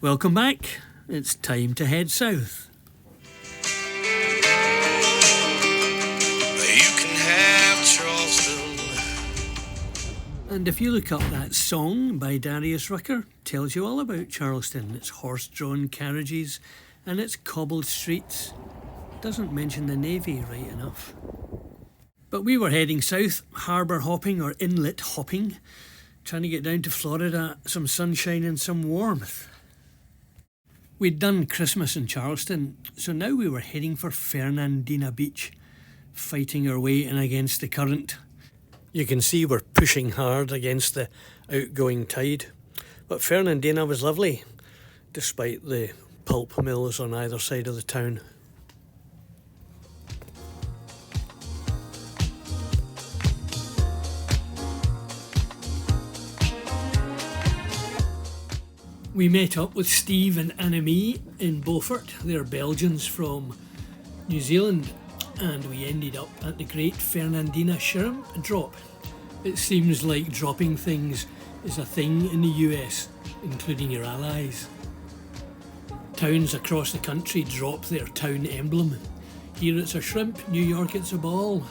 Welcome back. It's time to head south. You can have Charleston. And if you look up that song by Darius Rucker, tells you all about Charleston. Its horse-drawn carriages and its cobbled streets. Doesn't mention the Navy right enough. But we were heading south, harbour hopping or inlet hopping, trying to get down to Florida, some sunshine and some warmth. We'd done Christmas in Charleston, so now we were heading for Fernandina Beach, fighting our way in against the current. You can see we're pushing hard against the outgoing tide, but Fernandina was lovely, despite the pulp mills on either side of the town. We met up with Steve and Annemie in Beaufort. They're Belgians from New Zealand, and we ended up at the Great Fernandina Shrimp Drop. It seems like dropping things is a thing in the US, including your allies. Towns across the country drop their town emblem. Here it's a shrimp, New York it's a ball.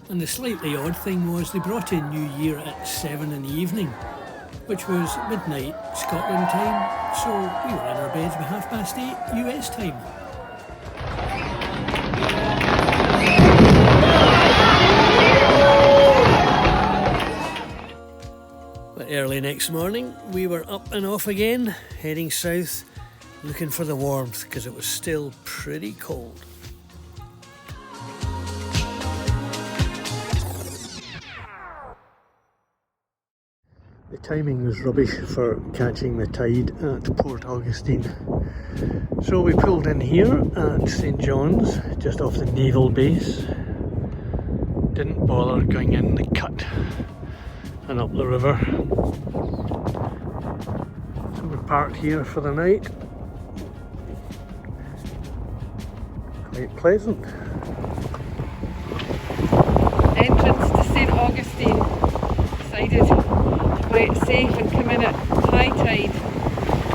And the slightly odd thing was they brought in New Year at 7 in the evening, which was midnight Scotland time, so we were in our beds by 8:30 US time. But early next morning, we were up and off again, heading south, looking for the warmth, because it was still pretty cold. The timing was rubbish for catching the tide at Port Augustine. So we pulled in here at St John's, just off the naval base. Didn't bother going in the cut and up the river. So we parked here for the night. Quite pleasant. Entrance to St Augustine. Decided to play it safe and come in at high tide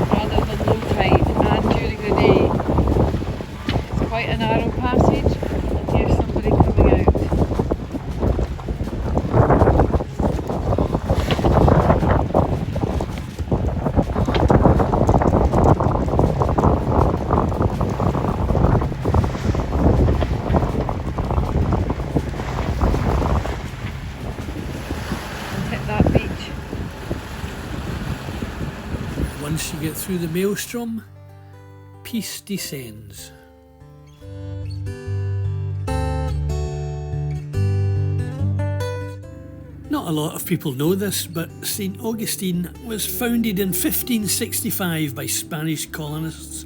rather than low tide, and during the day. It's quite a narrow passage, and here's somebody coming out. Once you get through the maelstrom, peace descends. Not a lot of people know this, but St Augustine was founded in 1565 by Spanish colonists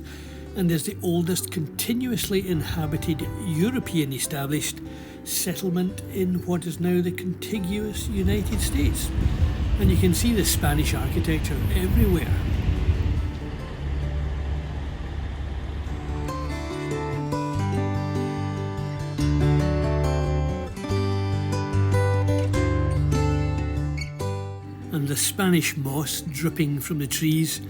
and is the oldest continuously inhabited European established settlement in what is now the contiguous United States. And you can see the Spanish architecture everywhere. And the Spanish moss dripping from the trees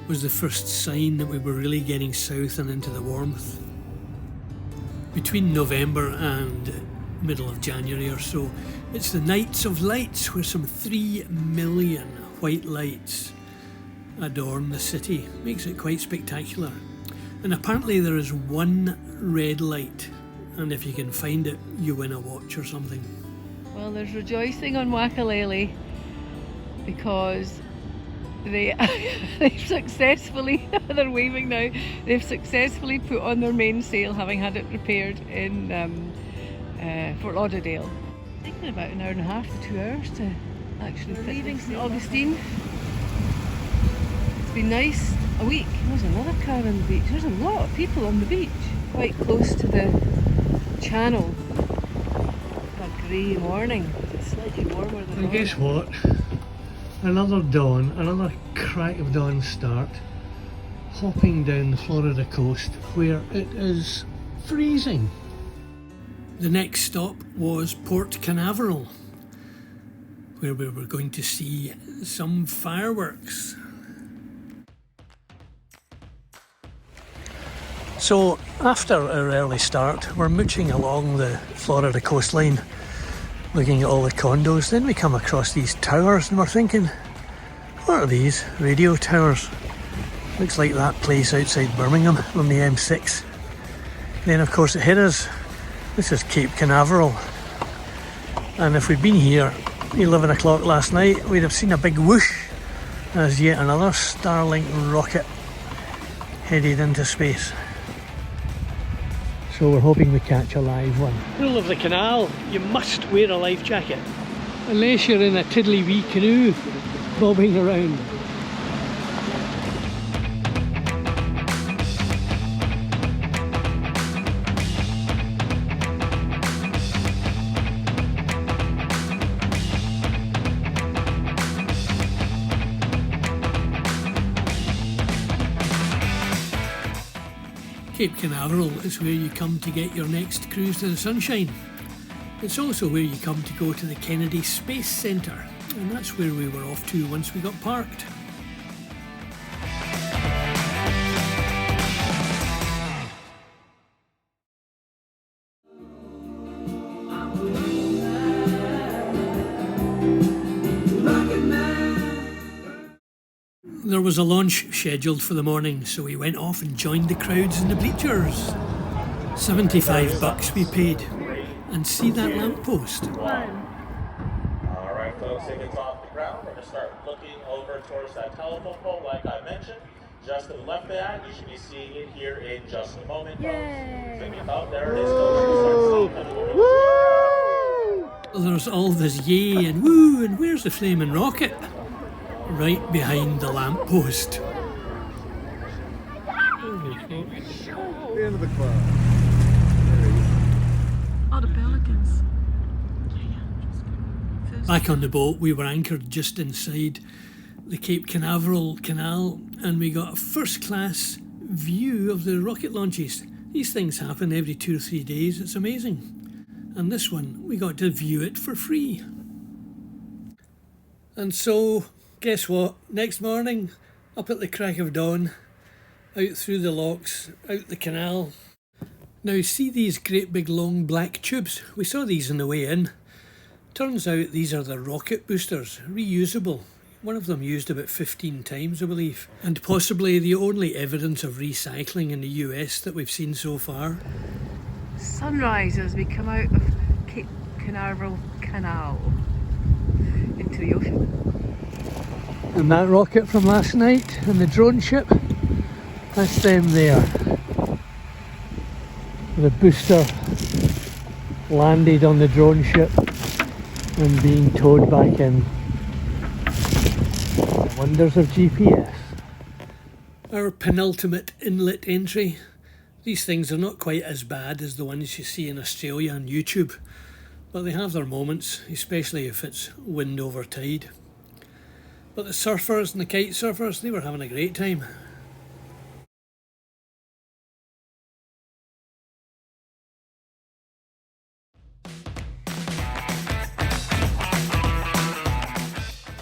was the first sign that we were really getting south and into the warmth. Between November and middle of January or so, it's the Nights of Lights, where some 3 million white lights adorn the city. Makes it quite spectacular. And apparently there is one red light, and if you can find it, you win a watch or something. Well, there's rejoicing on Wakalele because they've successfully, they're waving now, they've successfully put on their mainsail, having had it repaired in Fort Lauderdale. It's taken about an hour and a half to 2 hours to actually fit leaving St Augustine. It's been nice. A week. There's another car on the beach. There's a lot of people on the beach, quite close to the channel. A grey morning. It's slightly warmer than And guess what? Another dawn, another crack of dawn start, hopping down the Florida coast where it is freezing. The next stop was Port Canaveral, where we were going to see some fireworks. So after our early start, we're mooching along the Florida coastline, looking at all the condos. Then we come across these towers and we're thinking, what are these? Radio towers. Looks like that place outside Birmingham on the M6. Then of course it hit us. This is Cape Canaveral. And if we'd been here 11 o'clock last night, we'd have seen a big whoosh as yet another Starlink rocket headed into space. So we're hoping we catch a live one. Rule of the canal, you must wear a life jacket. Unless you're in a tiddly wee canoe bobbing around. Cape Canaveral is where you come to get your next cruise to the sunshine. It's also where you come to go to the Kennedy Space Centre, and that's where we were off to once we got parked. There was a launch scheduled for the morning, so we went off and joined the crowds in the bleachers. $75 we paid. And see that lamppost? Alright folks, if it's off the ground, we're going to start looking over towards that telephone pole like I mentioned. Just to the left of that, you should be seeing it here in just a moment. Oh, there it is. Woo! There's all this yay and woo, and where's the flaming rocket? Right behind the lamppost. The end of the club. Oh, the pelicans. Back on the boat, we were anchored just inside the Cape Canaveral Canal, and we got a first-class view of the rocket launches. These things happen every 2 or 3 days. It's amazing. And this one, we got to view it for free. And so, guess what? Next morning, up at the crack of dawn, out through the locks, out the canal. Now see these great big long black tubes? We saw these on the way in. Turns out these are the rocket boosters, reusable. One of them used about 15 times, I believe. And possibly the only evidence of recycling in the US that we've seen so far. Sunrise as we come out of Cape Canaveral Canal into the ocean. And that rocket from last night and the drone ship, that's them there. The booster landed on the drone ship and being towed back in. The wonders of GPS. Our penultimate inlet entry. These things are not quite as bad as the ones you see in Australia on YouTube, but they have their moments, especially if it's wind over tide. But the surfers and the kite surfers, they were having a great time.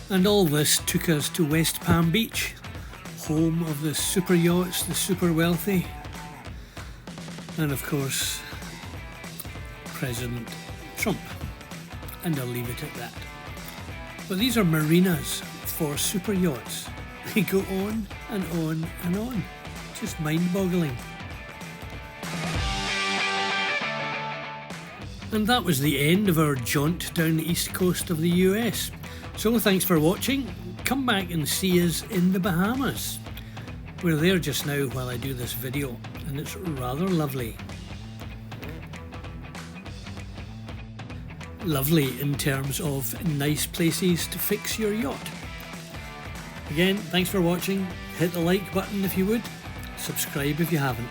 And all this took us to West Palm Beach, home of the super yachts, the super wealthy, and of course, President Trump. And I'll leave it at that. But these are marinas for super yachts. They go on and on and on. Just mind-boggling. And that was the end of our jaunt down the east coast of the US. So thanks for watching. Come back and see us in the Bahamas. We're there just now while I do this video, and it's rather lovely. Lovely in terms of nice places to fix your yacht. Again, thanks for watching. Hit the like button if you would. Subscribe if you haven't.